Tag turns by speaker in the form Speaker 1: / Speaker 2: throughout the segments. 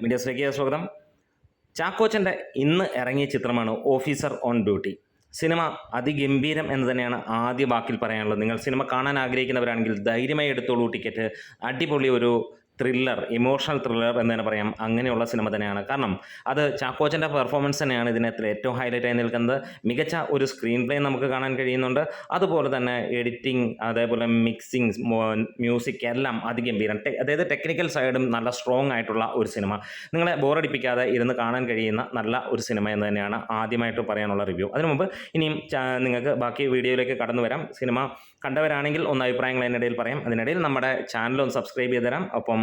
Speaker 1: മീഡിയസിലേക്ക് സ്വാഗതം. ചാക്കോച്ചൻ്റെ ഇന്ന് ഇറങ്ങിയ ചിത്രമാണ് ഓഫീസർ ഓൺ ഡ്യൂട്ടി. സിനിമ അതിഗംഭീരം എന്ന് തന്നെയാണ് ആദ്യ വാക്കിൽ പറയാനുള്ളത്. നിങ്ങൾ സിനിമ കാണാൻ ആഗ്രഹിക്കുന്നവരാണെങ്കിൽ ധൈര്യമായി എടുത്തോളൂ ടിക്കറ്റ്. അടിപൊളി ഒരു ത്രില്ലർ, ഇമോഷണൽ ത്രില്ലർ എന്ന് തന്നെ പറയാം. അങ്ങനെയുള്ള സിനിമ തന്നെയാണ്. കാരണം അത് ചാക്കോച്ചൻ്റെ പെർഫോമൻസ് തന്നെയാണ് ഇതിനകത്തിൽ ഏറ്റവും ഹൈലൈറ്റ് ആയി നിൽക്കുന്നത്. മികച്ച ഒരു സ്ക്രീൻ പ്ലേ നമുക്ക് കാണാൻ കഴിയുന്നുണ്ട്. അതുപോലെ തന്നെ എഡിറ്റിംഗ്, അതേപോലെ മിക്സിങ്, മ്യൂസിക് എല്ലാം അതിഗംഭീരം. അതായത് ടെക്നിക്കൽ സൈഡും നല്ല സ്ട്രോങ് ആയിട്ടുള്ള ഒരു സിനിമ. നിങ്ങളെ ബോറടിപ്പിക്കാതെ ഇരുന്ന് കാണാൻ കഴിയുന്ന നല്ല ഒരു സിനിമ എന്ന് തന്നെയാണ് ആദ്യമായിട്ട് പറയാനുള്ള റിവ്യൂ. അതിനു മുമ്പ് ഇനിയും നിങ്ങൾക്ക് ബാക്കി വീഡിയോയിലേക്ക് കടന്നു വരാം. സിനിമ കണ്ടവരാണെങ്കിൽ ഒന്ന് അഭിപ്രായങ്ങൾ അതിനിടയിൽ പറയാം. അതിനിടയിൽ നമ്മുടെ ചാനൽ ഒന്ന് സബ്സ്ക്രൈബ് ചെയ്ത് തരാം. ഒപ്പം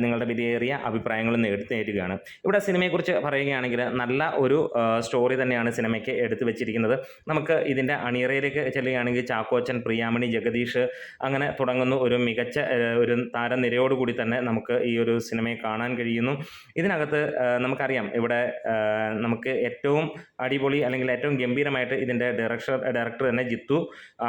Speaker 1: നിങ്ങളുടെ വിലയേറിയ അഭിപ്രായങ്ങളും നേടുകയാണ്. ഇവിടെ സിനിമയെക്കുറിച്ച് പറയുകയാണെങ്കിൽ നല്ല ഒരു സ്റ്റോറി തന്നെയാണ് സിനിമയ്ക്ക് എടുത്തു വെച്ചിരിക്കുന്നത്. നമുക്ക് ഇതിൻ്റെ അണിയറയിലേക്ക് ചെല്ലുകയാണെങ്കിൽ ചാക്കോച്ചൻ, പ്രിയാമണി, ജഗദീഷ് അങ്ങനെ തുടങ്ങുന്ന ഒരു മികച്ച ഒരു താരനിരയോടുകൂടി തന്നെ നമുക്ക് ഈ ഒരു സിനിമയെ കാണാൻ കഴിയുന്നു. ഇതിനകത്ത് നമുക്കറിയാം, ഇവിടെ നമുക്ക് ഏറ്റവും അടിപൊളി അല്ലെങ്കിൽ ഏറ്റവും ഗംഭീരമായിട്ട് ഇതിൻ്റെ ഡയറക്ടർ തന്നെ ജിത്തു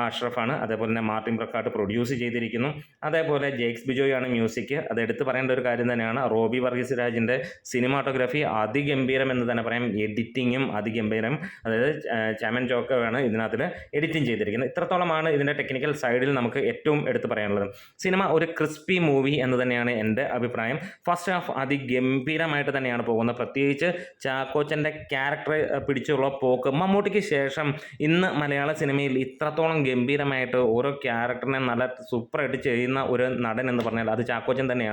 Speaker 1: അഷ്റഫാണ്. അതേപോലെ തന്നെ മാർട്ടിൻ പ്രക്കാട്ട് പ്രൊഡ്യൂസ് ചെയ്തിരിക്കുന്നു. അതേപോലെ ജെയ്ക്സ് ബിജോയാണ് മ്യൂസിക്. അത് എടുത്തു പറയേണ്ട ഒരു കാര്യം തന്നെയാണ്. റോബി വർഗീസ് രാജിൻ്റെ സിനിമാറ്റോഗ്രാഫി അതിഗംഭീരം എന്ന് തന്നെ പറയാം. എഡിറ്റിങ്ങും അതിഗംഭീരം. അതായത് ചാമൻ ജോക്കറാണ് ഇതിനകത്ത് എഡിറ്റിംഗ് ചെയ്തിരിക്കുന്നത്. ഇത്രത്തോളമാണ് ഇതിൻ്റെ ടെക്നിക്കൽ സൈഡിൽ നമുക്ക് ഏറ്റവും എടുത്തു പറയാനുള്ളത്. സിനിമ ഒരു ക്രിസ്പി മൂവി എന്ന് തന്നെയാണ് എൻ്റെ അഭിപ്രായം. ഫസ്റ്റ് ഹാഫ് അതിഗംഭീരമായിട്ട് തന്നെയാണ് പോകുന്നത്. പ്രത്യേകിച്ച് ചാക്കോച്ചൻ്റെ ക്യാരക്ടർ പിടിച്ചുള്ള പോക്ക്. മമ്മൂട്ടിക്ക് ശേഷം ഇന്ന് മലയാള സിനിമയിൽ ഇത്രത്തോളം ഗംഭീരമായിട്ട് ഓരോ ക്യാരക്ടറിനെ നല്ല സൂപ്പറായിട്ട് ചെയ്യുന്ന ഒരു നടൻ എന്ന് പറഞ്ഞാൽ അത് ചാക്കോച്ചൻ തന്നെയാണ്.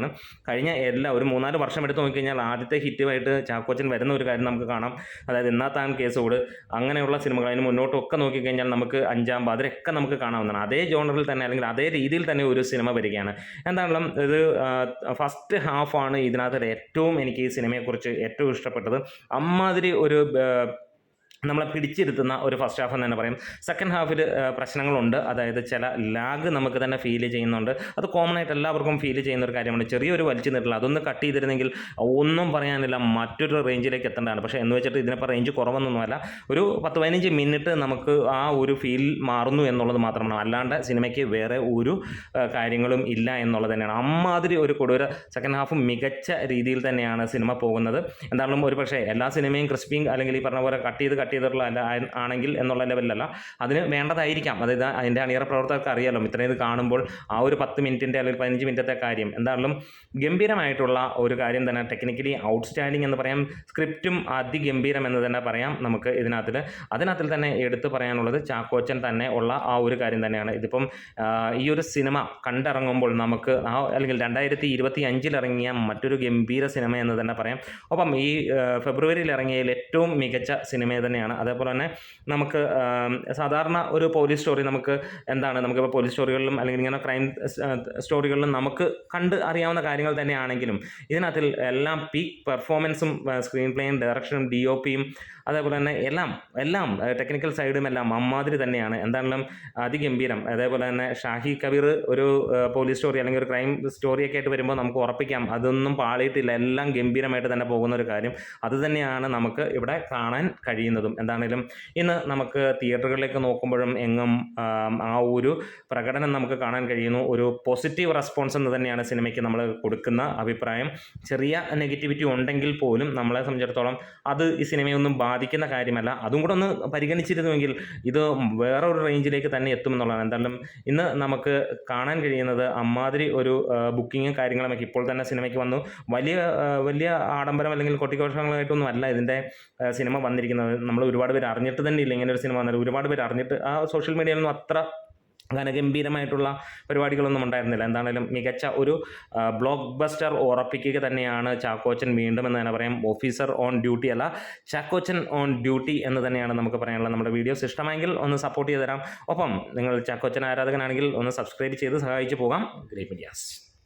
Speaker 1: കഴിഞ്ഞ ഒരു 3-4 വർഷം എടുത്ത് നോക്കിക്കഴിഞ്ഞാൽ ആദ്യത്തെ ഹിറ്റുമായിട്ട് ചാക്കോച്ചൻ വരുന്ന ഒരു കാര്യം നമുക്ക് കാണാം. അതായത് എന്നാ താൻ കേസോട്, അങ്ങനെയുള്ള സിനിമകൾ. അതിന് മുന്നോട്ടൊക്കെ നോക്കിക്കഴിഞ്ഞാൽ നമുക്ക് അഞ്ചാം പാതിരയൊക്കെ നമുക്ക് കാണാവുന്നതാണ്. അതേ ജോണറിൽ തന്നെ അല്ലെങ്കിൽ അതേ രീതിയിൽ തന്നെ ഒരു സിനിമ വരികയാണ്. എന്താണെങ്കിലും ഇത് ഫസ്റ്റ് ഹാഫാണ് ഇതിനകത്ത് ഏറ്റവും എനിക്ക് ഈ സിനിമയെക്കുറിച്ച് ഏറ്റവും ഇഷ്ടപ്പെട്ടത്. അമ്മാതിരി ഒരു നമ്മളെ പിടിച്ചിരുത്തുന്ന ഒരു ഫസ്റ്റ് ഹാഫ് എന്ന് തന്നെ പറയും. സെക്കൻഡ് ഹാഫിൽ പ്രശ്നങ്ങളുണ്ട്. അതായത് ചില ലാഗ് നമുക്ക് തന്നെ ഫീൽ ചെയ്യുന്നുണ്ട്. അത് കോമൺ ആയിട്ട് എല്ലാവർക്കും ഫീൽ ചെയ്യുന്ന ഒരു കാര്യമാണ്. ചെറിയൊരു വലിച്ചു നീട്ടില്ല. അതൊന്ന് കട്ട് ചെയ്തിരുന്നെങ്കിൽ ഒന്നും പറയാനില്ല, മറ്റൊരു റേഞ്ചിലേക്ക് എത്തേണ്ടതാണ്. പക്ഷേ എന്ന് വെച്ചിട്ട് ഇതിനിപ്പോൾ റേഞ്ച് കുറവൊന്നുമല്ല. ഒരു 10-15 മിനിറ്റ് നമുക്ക് ആ ഒരു ഫീൽ മാറുന്നു എന്നുള്ളത് മാത്രമാണ്. അല്ലാണ്ട് സിനിമയ്ക്ക് വേറെ ഒരു കാര്യങ്ങളും ഇല്ല എന്നുള്ളത് തന്നെയാണ്. അമ്മാതിരി ഒരു കൊടൂര സെക്കൻഡ് ഹാഫും മികച്ച രീതിയിൽ തന്നെയാണ് സിനിമ പോകുന്നത്. എന്തായാലും ഒരു പക്ഷേ എല്ലാ സിനിമയും ക്രിസ്പിങ് അല്ലെങ്കിൽ ഈ പറഞ്ഞ പോലെ കട്ട് ചെയ്തിട്ടുള്ള ആണെങ്കിൽ എന്നുള്ള ലെവലിലല്ല. അതിന് വേണ്ടതായിരിക്കാം. അതായത് അതിൻ്റെ അണിയറ പ്രവർത്തകർക്ക് അറിയാലോ ഇത്രയും ഇത് കാണുമ്പോൾ ആ ഒരു 10 മിനിറ്റിൻ്റെ അല്ലെങ്കിൽ 15 മിനിറ്റത്തെ കാര്യം എന്തായാലും ഗംഭീരമായിട്ടുള്ള ഒരു കാര്യം തന്നെ. ടെക്നിക്കലി ഔട്ട്സ്റ്റാൻഡിങ് എന്ന് പറയാം. സ്ക്രിപ്റ്റും അതിഗംഭീരം എന്ന് തന്നെ പറയാം. നമുക്ക് അതിനകത്തിൽ തന്നെ എടുത്തു പറയാനുള്ളത് ചാക്കോച്ചൻ തന്നെ ഉള്ള ആ ഒരു കാര്യം തന്നെയാണ്. ഇതിപ്പം ഈ ഒരു സിനിമ കണ്ടിറങ്ങുമ്പോൾ നമുക്ക് അല്ലെങ്കിൽ 2025 ഇറങ്ങിയ മറ്റൊരു ഗംഭീര സിനിമ എന്ന് തന്നെ പറയാം. ഒപ്പം ഈ ഫെബ്രുവരിയിൽ ഇറങ്ങിയതിൽ ഏറ്റവും മികച്ച സിനിമ തന്നെയാണ്. അതേപോലെ തന്നെ നമുക്ക് സാധാരണ ഒരു പോലീസ് സ്റ്റോറി നമുക്കിപ്പോൾ പോലീസ് സ്റ്റോറികളിലും അല്ലെങ്കിൽ ഇങ്ങനെ ക്രൈം സ്റ്റോറികളിലും നമുക്ക് കണ്ട് അറിയാവുന്ന കാര്യങ്ങൾ തന്നെയാണെങ്കിലും ഇതിനകത്തിൽ എല്ലാം പീക്ക് പെർഫോമൻസും സ്ക്രീൻ പ്ലേയും ഡയറക്ഷനും DOPയും അതേപോലെ തന്നെ എല്ലാം ടെക്നിക്കൽ സൈഡും എല്ലാം അമ്മാതിരി തന്നെയാണ്. എന്താണെങ്കിലും അതിഗംഭീരം. അതേപോലെ തന്നെ ഷാഹി കബീർ ഒരു പോലീസ് സ്റ്റോറി അല്ലെങ്കിൽ ഒരു ക്രൈം സ്റ്റോറിയൊക്കെ ആയിട്ട് വരുമ്പോൾ നമുക്ക് ഉറപ്പിക്കാം അതൊന്നും പാളിയിട്ടില്ല. എല്ലാം ഗംഭീരമായിട്ട് തന്നെ പോകുന്ന ഒരു കാര്യം. അത് തന്നെയാണ് നമുക്ക് ഇവിടെ കാണാൻ കഴിയുന്നതും. എന്താണെങ്കിലും ഇന്ന് നമുക്ക് തിയേറ്ററുകളിലേക്ക് നോക്കുമ്പോഴും എങ്ങും ആ ഒരു പ്രകടനം നമുക്ക് കാണാൻ കഴിയുന്നു. ഒരു പോസിറ്റീവ് റെസ്പോൺസ് എന്ന് തന്നെയാണ് സിനിമയ്ക്ക് നമ്മൾ കൊടുക്കുന്ന അഭിപ്രായം. ചെറിയ നെഗറ്റിവിറ്റി ഉണ്ടെങ്കിൽ പോലും നമ്മളെ സംബന്ധിച്ചിടത്തോളം അത് ഈ സിനിമയൊന്നും ബാധിക്കുന്ന കാര്യമല്ല. അതും കൂടെ ഒന്ന് പരിഗണിച്ചിരുന്നുവെങ്കിൽ ഇത് വേറൊരു റേഞ്ചിലേക്ക് തന്നെ എത്തുമെന്നുള്ളതാണ്. എന്തായാലും ഇന്ന് നമുക്ക് കാണാൻ കഴിയുന്നത് അമ്മാതിരി ഒരു ബുക്കിങ്ങും കാര്യങ്ങളുമൊക്കെ ഇപ്പോൾ തന്നെ സിനിമയ്ക്ക് വന്നു. വലിയ ആഡംബരം അല്ലെങ്കിൽ കൊട്ടിഘോഷങ്ങളായിട്ടൊന്നും അല്ല ഇതിൻ്റെ സിനിമ വന്നിരിക്കുന്നത്. നമ്മൾ ഒരുപാട് പേര് അറിഞ്ഞിട്ട് തന്നെ ഇല്ല ഇങ്ങനെ ഒരു സിനിമ വന്നത്. ഒരുപാട് പേര് അറിഞ്ഞിട്ട് ആ സോഷ്യൽ മീഡിയയിലൊന്നും അത്ര ഘനഗംഭീരമായിട്ടുള്ള പരിപാടികളൊന്നും ഉണ്ടായിരുന്നില്ല. എന്താണെങ്കിലും മികച്ച ഒരു ബ്ലോക്ക് ബസ്റ്റർ ഉറപ്പിക്കുക തന്നെയാണ് ചാക്കോച്ചൻ വീണ്ടും എന്ന് തന്നെ പറയാം. ഓഫീസർ ഓൺ ഡ്യൂട്ടി അല്ല, ചാക്കോച്ചൻ ഓൺ ഡ്യൂട്ടി എന്ന് തന്നെയാണ് നമുക്ക് പറയാനുള്ളത്. നമ്മുടെ വീഡിയോസ് ഇഷ്ടമായെങ്കിൽ ഒന്ന് സപ്പോർട്ട് ചെയ്ത് തരാം. ഒപ്പം നിങ്ങൾ ചാക്കോച്ചൻ ആരാധകനാണെങ്കിൽ ഒന്ന് സബ്സ്ക്രൈബ് ചെയ്ത് സഹായിച്ചു പോകാം. Great medias.